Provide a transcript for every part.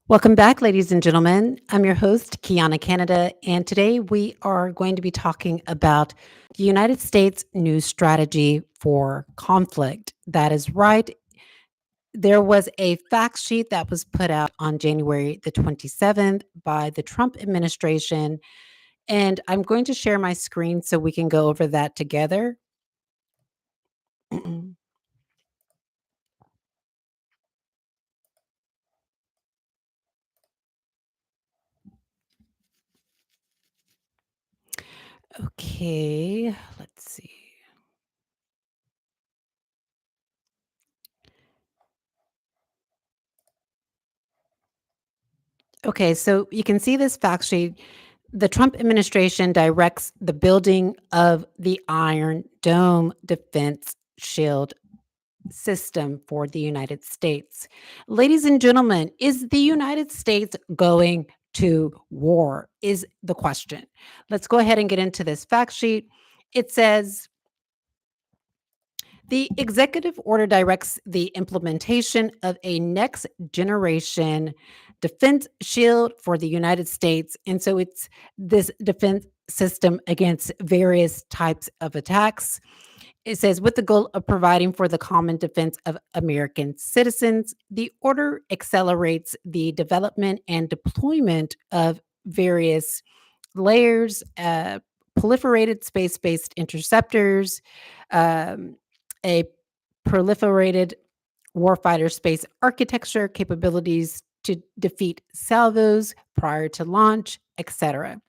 Welcome back, ladies and gentlemen. I'm your host, Quianna Canada, and today we are going to be talking about the United States new strategy for conflict. That is right. There was a fact sheet that was put out on January the 27th by the Trump administration, and I'm going to share my screen so we can go over that together. Okay, let's see. Okay, so you can see this fact sheet. The Trump administration directs the building of the Iron Dome defense shield system for the United States. Ladies and gentlemen, is the United States going to war? Is the question. Let's go ahead and get into this fact sheet. It says the executive order directs the implementation of a next generation defense shield for the United States. And so it's this defense system against various types of attacks. It says, with the goal of providing for the common defense of American citizens, the order accelerates the development and deployment of various layers, proliferated space based interceptors, um, a proliferated warfighter space architecture capabilities to defeat salvos prior to launch, etc.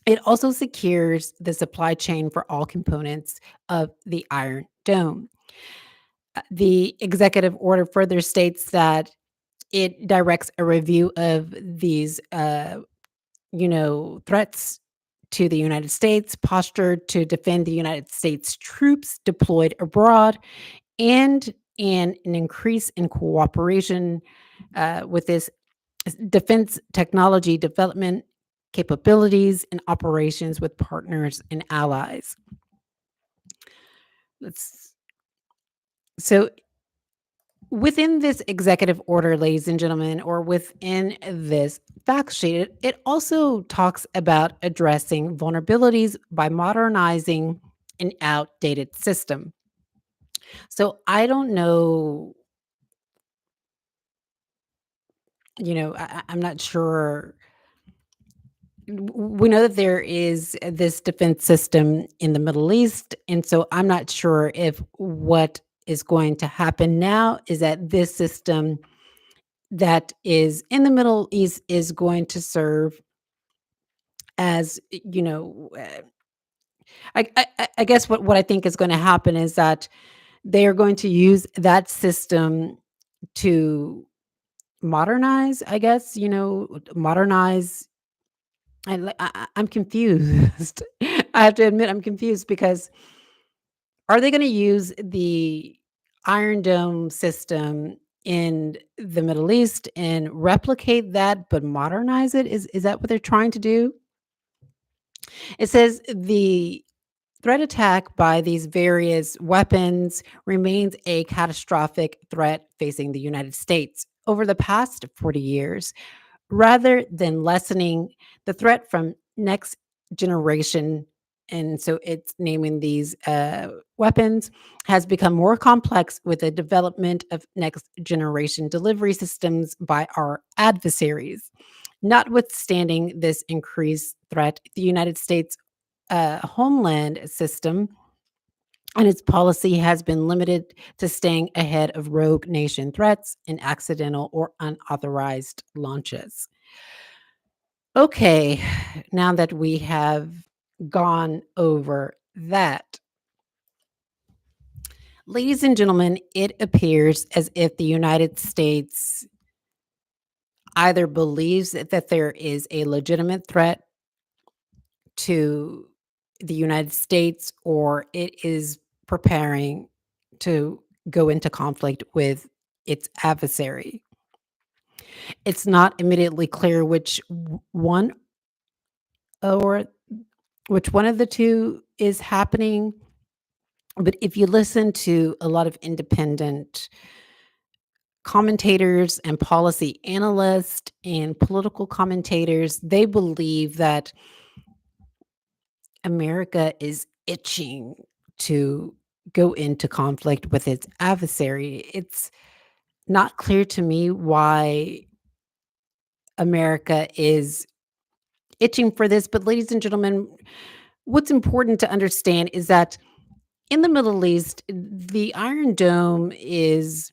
It also secures the supply chain for all components of the Iron Dome. The executive order further states that it directs a review of these, threats to the United States, posture to defend the United States troops deployed abroad, and an increase in cooperation with this defense technology development capabilities and operations with partners and allies. Let's so within this executive order, ladies and gentlemen, or within this fact sheet, it also talks about addressing vulnerabilities by modernizing an outdated system. So I don't know, I'm not sure. We know that there is this defense system in the Middle East. And so I'm not sure if what is going to happen now is that this system that is in the Middle East is going to serve as, I guess what I think is going to happen is that they are going to use that system to modernize, I guess, modernize. I'm confused. I have to admit I'm confused because are they gonna use the Iron Dome system in the Middle East and replicate that, but modernize it? Is that what they're trying to do? It says the threat attack by these various weapons remains a catastrophic threat facing the United States. Over the past 40 years, rather than lessening the threat from next generation, and so it's naming these weapons, has become more complex with the development of next generation delivery systems by our adversaries. Notwithstanding this increased threat, the United States homeland system and its policy has been limited to staying ahead of rogue nation threats and accidental or unauthorized launches. Okay, now that we have gone over that, ladies and gentlemen, it appears as if the United States either believes that there is a legitimate threat to the United States or it is preparing to go into conflict with its adversary. It's not immediately clear one or which one of the two is happening. But if you listen to a lot of independent commentators and policy analysts and political commentators, they believe that America is itching to go into conflict with its adversary. It's not clear to me why America is itching for this, but ladies and gentlemen, what's important to understand is that in the Middle East, the Iron Dome is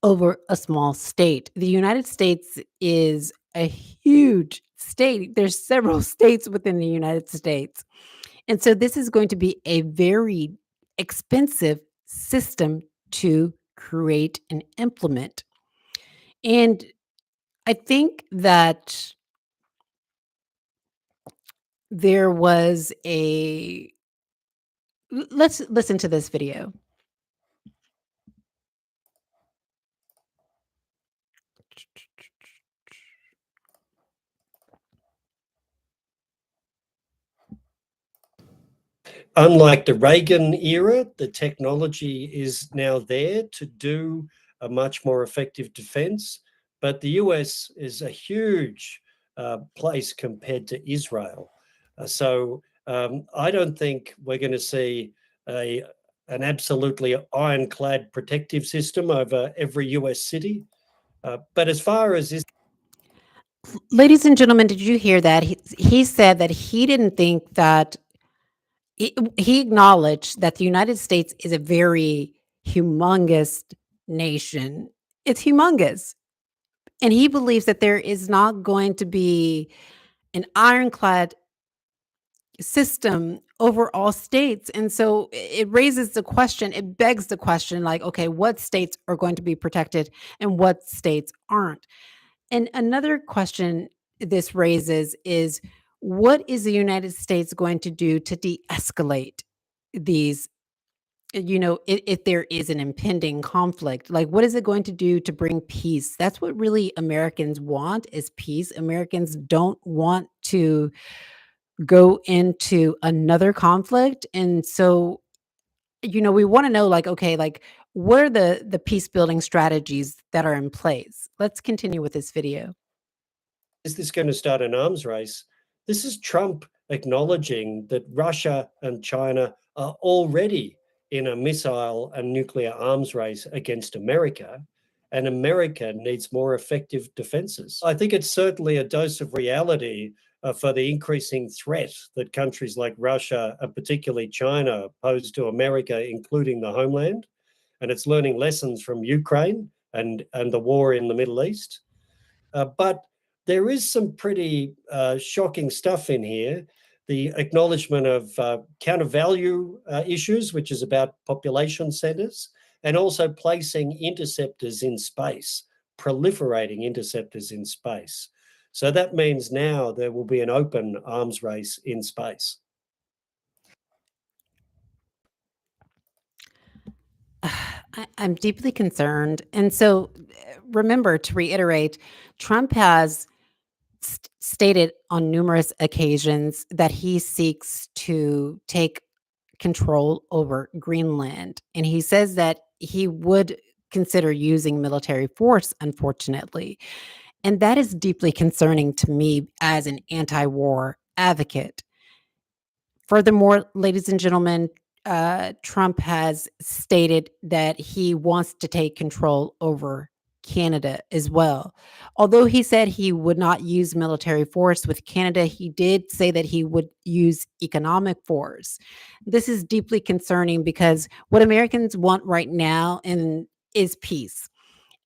over a small state. The United States is a huge state. There's several states within the United States. And so this is going to be a very expensive system to create and implement. And I think that there was a let's listen to this video. Unlike the Reagan era, the technology is now there to do a much more effective defense. But the US is a huge place compared to Israel. I don't think we're going to see an absolutely ironclad protective system over every US city. But as far as this, Ladies and gentlemen, did you hear that? He said that he didn't think that he acknowledged that the United States is a very humongous nation. It's humongous. And he believes that there is not going to be an ironclad system over all states. And so it raises the question, it begs the question like, okay, what states are going to be protected and what states aren't? And another question this raises is what is the United States going to do to de escalate these? If there is an impending conflict, like what is it going to do to bring peace? That's what really Americans want is peace. Americans don't want to go into another conflict. And so, we want to know like, okay, like what are the peace building strategies that are in place? Let's continue with this video. is this going to start an arms race? This is Trump acknowledging that Russia and China are already in a missile and nuclear arms race against America, and America needs more effective defenses. I think it's certainly a dose of reality for the increasing threat that countries like Russia and particularly China pose to America, including the homeland. And it's learning lessons from Ukraine and the war in the Middle East. But there is some pretty shocking stuff in here. The acknowledgement of counter value issues, which is about population centers, and also placing interceptors in space, proliferating interceptors in space. So that means now there will be an open arms race in space. I'm deeply concerned. And so remember to reiterate, Trump has stated on numerous occasions that he seeks to take control over Greenland. And he says that he would consider using military force, unfortunately. And that is deeply concerning to me as an anti war advocate. Furthermore, ladies and gentlemen, Trump has stated that he wants to take control over Canada as well. Although he said he would not use military force with Canada, he did say that he would use economic force. This is deeply concerning because what Americans want right now is peace.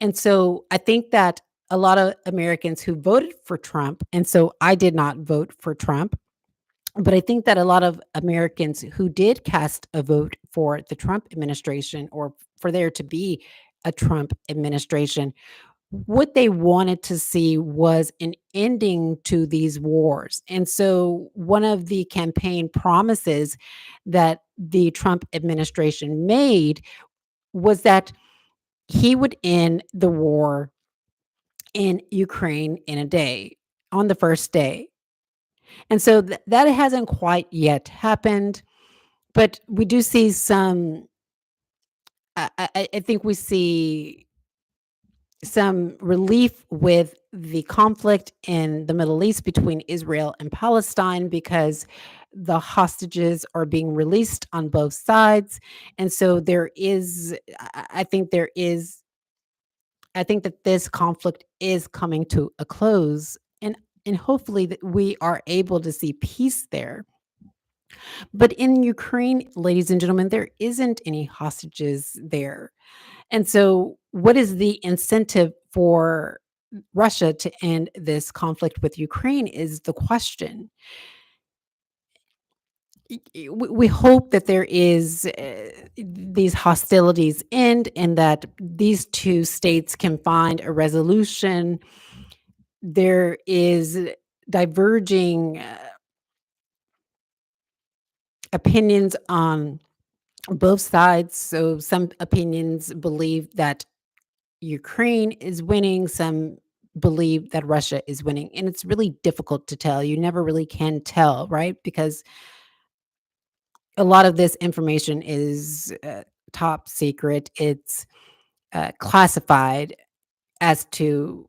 And so I think that a lot of Americans who voted for Trump, and so I did not vote for Trump, but I think that a lot of Americans who did cast a vote for the Trump administration or for there to be a Trump administration, what they wanted to see was an ending to these wars. And so one of the campaign promises that the Trump administration made was that he would end the war in Ukraine in a day, on the first day. And so that hasn't quite yet happened, but we do see some. I think we see some relief with the conflict in the Middle East between Israel and Palestine because the hostages are being released on both sides. And so there is, I think there is, I think that this conflict is coming to a close. And hopefully that we are able to see peace there. But in Ukraine, ladies and gentlemen, there isn't any hostages there. And so, what is the incentive for Russia to end this conflict with Ukraine is the question. We hope that there is these hostilities end and that these two states can find a resolution. There is diverging opinions on both sides. So, some opinions believe that Ukraine is winning, some believe that Russia is winning. And it's really difficult to tell. You never really can tell, right? Because a lot of this information is top secret, it's classified as to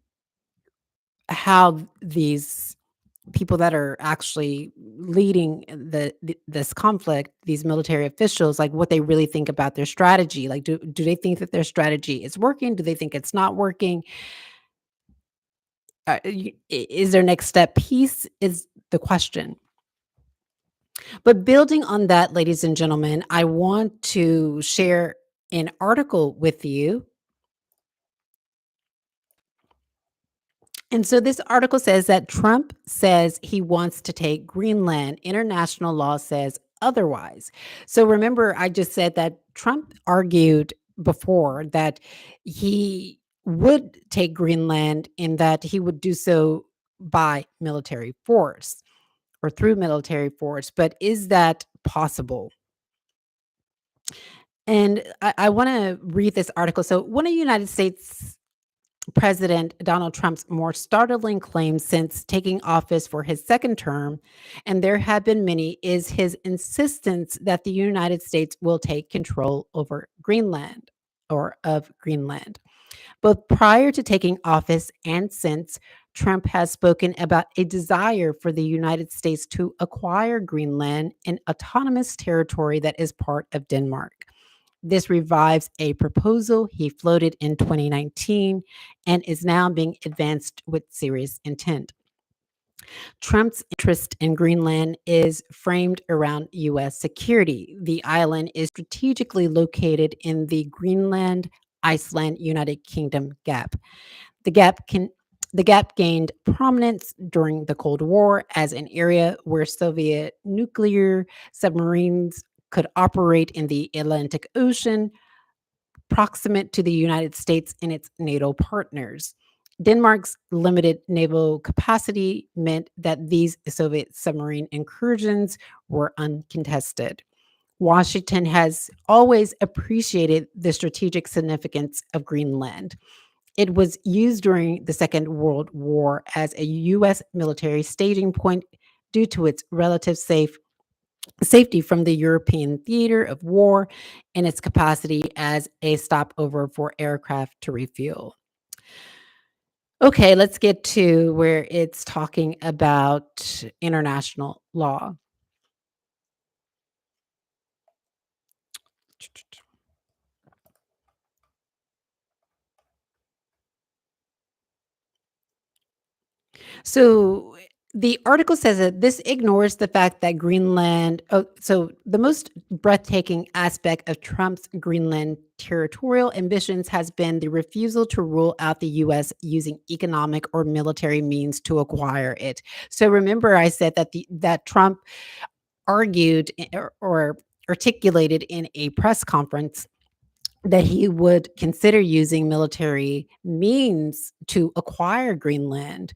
how these people that are actually leading this conflict, these military officials, like what they really think about their strategy. Like, do they think that their strategy is working? Do they think it's not working? Is their next step peace is the question. But building on that, ladies and gentlemen, I want to share an article with you. And so this article says that Trump says he wants to take Greenland. International law says otherwise. So remember, I just said that Trump argued before that he would take Greenland and that he would do so by military force or through military force. But is that possible? And I want to read this article. So, one of the United States President Donald Trump's more startling claim since taking office for his second term, and there have been many, is his insistence that the United States will take control over Greenland or of Greenland. Both prior to taking office and since, Trump has spoken about a desire for the United States to acquire Greenland, an autonomous territory that is part of Denmark. This revives a proposal he floated in 2019 and is now being advanced with serious intent. Trump's interest in Greenland is framed around U.S. security. The island is strategically located in the Greenland Iceland United Kingdom gap. The gap can the gap gained prominence during the Cold War as an area where Soviet nuclear submarines could operate in the Atlantic Ocean, proximate to the United States and its NATO partners. Denmark's limited naval capacity meant that these Soviet submarine incursions were uncontested. Washington has always appreciated the strategic significance of Greenland. It was used during the Second World War as a U.S. military staging point due to its relative safety from the European theater of war and its capacity as a stopover for aircraft to refuel. Okay, let's get to where it's talking about international law. So the article says that this ignores the fact that Greenland. Oh, so the most breathtaking aspect of Trump's Greenland territorial ambitions has been the refusal to rule out the U.S. using economic or military means to acquire it. So remember, I said that that Trump argued or articulated in a press conference that he would consider using military means to acquire Greenland.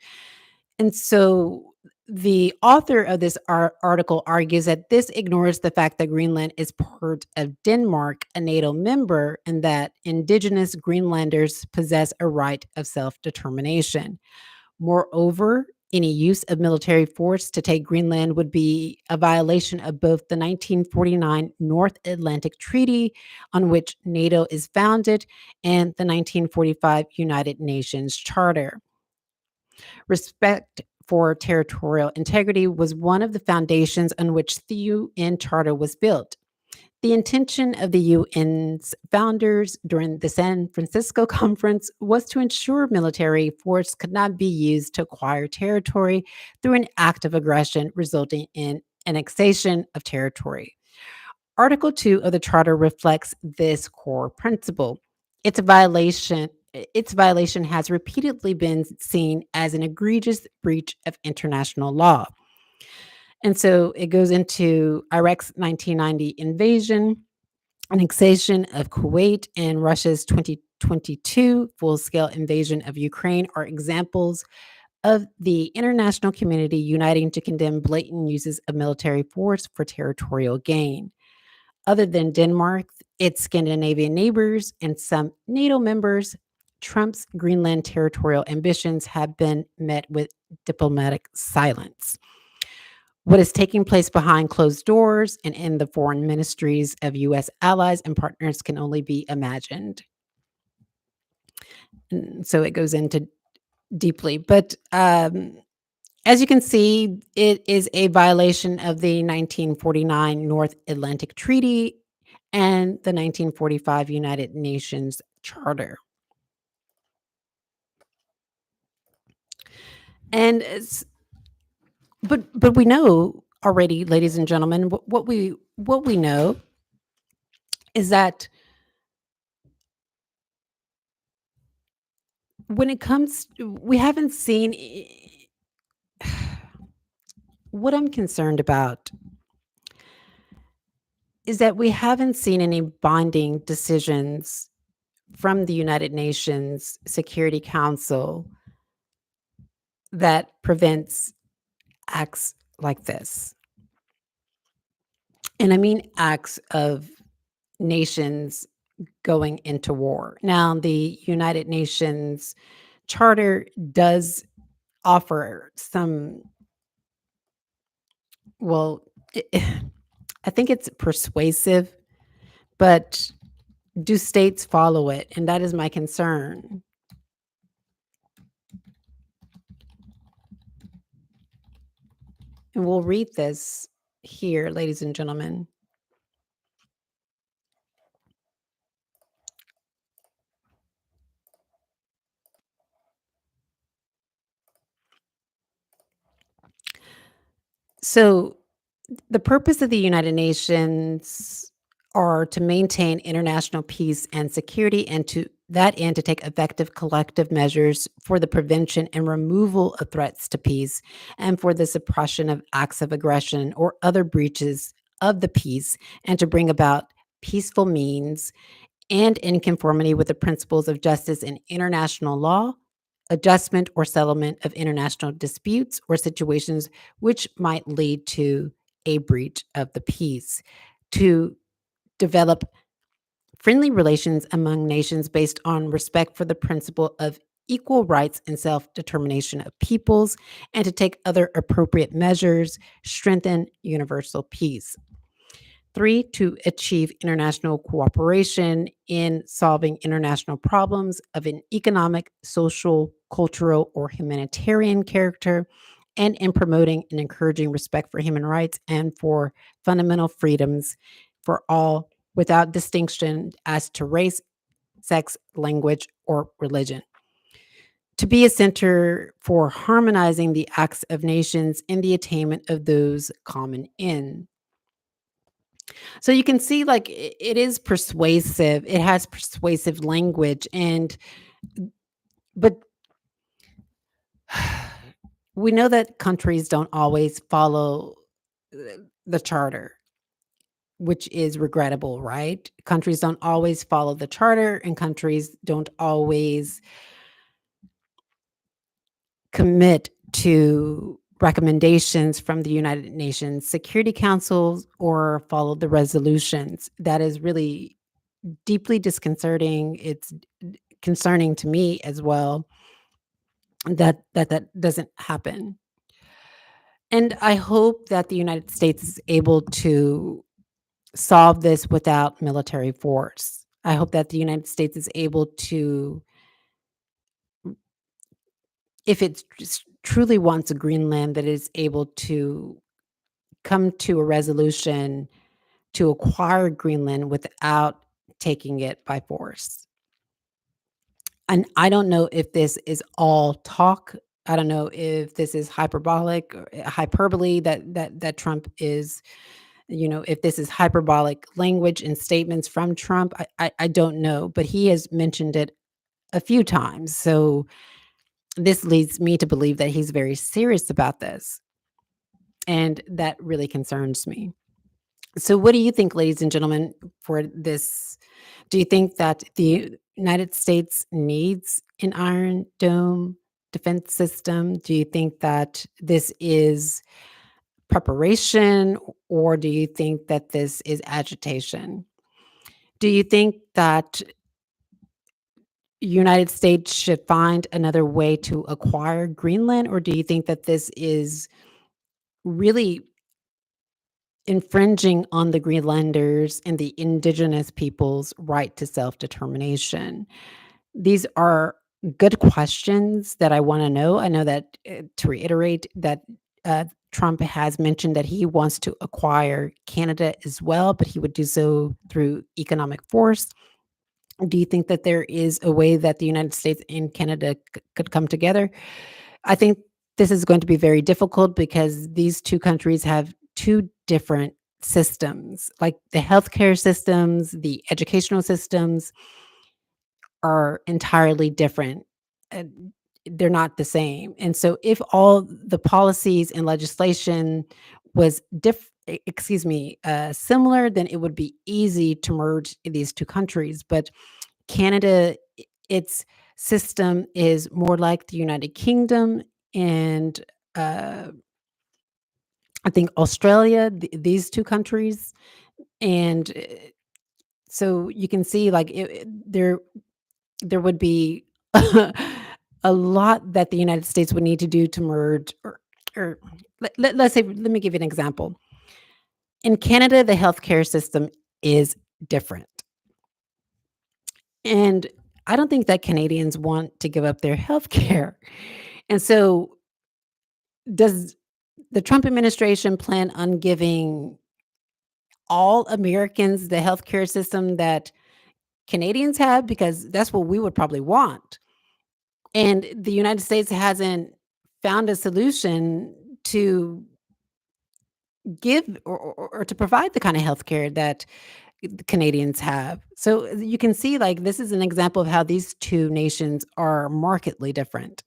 And so the author of this article argues that this ignores the fact that Greenland is part of Denmark, a NATO member, and that indigenous Greenlanders possess a right of self determination. Moreover, Any use of military force to take Greenland would be a violation of both the 1949 North Atlantic Treaty, on which NATO is founded, and the 1945 United Nations Charter. Respect for territorial integrity was one of the foundations on which the UN Charter was built. The intention of the UN's founders during the San Francisco Conference was to ensure military force could not be used to acquire territory through an act of aggression resulting in annexation of territory. Article 2 of the Charter reflects this core principle. Its violation has repeatedly been seen as an egregious breach of international law. And so it goes into Iraq's 1990 invasion, annexation of Kuwait, and Russia's 2022 full scale invasion of Ukraine are examples of the international community uniting to condemn blatant uses of military force for territorial gain. Other than Denmark, its Scandinavian neighbors, and some NATO members, Trump's Greenland territorial ambitions have been met with diplomatic silence. What is taking place behind closed doors and in the foreign ministries of US allies and partners can only be imagined. And so it goes into deeply. But as you can see, it is a violation of the 1949 North Atlantic Treaty and the 1945 United Nations Charter. And but we know already, ladies and gentlemen, what we know is that when it comes, we haven't seen. What I'm concerned about is that we haven't seen any binding decisions from the United Nations Security Council that prevents acts like this. And I mean acts of nations going into war. Now, the United Nations Charter does offer some, well, I think it's persuasive, but do states follow it? And that is my concern. And we'll read this here, ladies and gentlemen. So, the purpose of the United Nations are to maintain international peace and security, and to that end, to take effective collective measures for the prevention and removal of threats to peace and for the suppression of acts of aggression or other breaches of the peace, and to bring about peaceful means and in conformity with the principles of justice and international law, adjustment or settlement of international disputes or situations which might lead to a breach of the peace, to develop friendly relations among nations based on respect for the principle of equal rights and self determination of peoples, and to take other appropriate measures, strengthen universal peace. Three, to achieve international cooperation in solving international problems of an economic, social, cultural, or humanitarian character, and in promoting and encouraging respect for human rights and for fundamental freedoms for all without distinction as to race, sex, language, or religion. To be a center for harmonizing the acts of nations in the attainment of those common ends. So you can see, like, it is persuasive. It has persuasive language, and but we know that countries don't always follow the charter, which is regrettable, right? Countries don't always follow the charter, and countries don't always commit to recommendations from the United Nations Security Council or follow the resolutions. That is really deeply disconcerting. It's concerning to me as well. that doesn't happen. And I hope that the United States is able to solve this without military force. I hope that the United States is able to, if it truly wants a Greenland, that it is able to come to a resolution to acquire Greenland without taking it by force. And I don't know if this is all talk. I don't know if this is hyperbolic or hyperbole that Trump is, if this is hyperbolic language and statements from Trump. I don't know, but he has mentioned it a few times. So this leads me to believe that he's very serious about this. And that really concerns me. So, what do you think, ladies and gentlemen, for this? Do you think that the United States needs an Iron Dome defense system? Do you think that this is preparation, or do you think that this is agitation? Do you think that United States should find another way to acquire Greenland, or do you think that this is really infringing on the Greenlanders and the indigenous people's right to self-determination? These are good questions that I wanna know. I know that, to reiterate that, Trump has mentioned that he wants to acquire Canada as well, but he would do so through economic force. Do you think that there is a way that the United States and Canada could come together? I think this is going to be very difficult because these 2 countries have 2 different systems. Like, the healthcare systems, the educational systems are entirely different. And they're not the same. And so if all the policies and legislation was similar, then it would be easy to merge these 2 countries. But Canada, its system is more like the United Kingdom, and, uh, I think Australia, these 2 countries, and, so you can see, like, there would be a lot that the United States would need to do to merge, or let's say, let me give you an example. In Canada, the healthcare system is different, and I don't think that Canadians want to give up their healthcare. And so, does the Trump administration plan on giving all Americans the healthcare system that Canadians have? Because that's what we would probably want. And the United States hasn't found a solution to give, or to provide the kind of healthcare that the Canadians have. So you can see, like, this is an example of how these 2 nations are markedly different.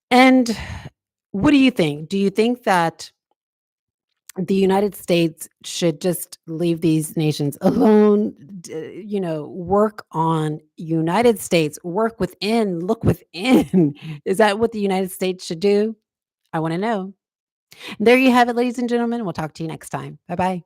And what do you think? Do you think that the United States should just leave these nations alone, work on United States, work within, look within? Is that what the United States should do? I wanna know. There you have it, ladies and gentlemen. We'll talk to you next time. Bye-bye.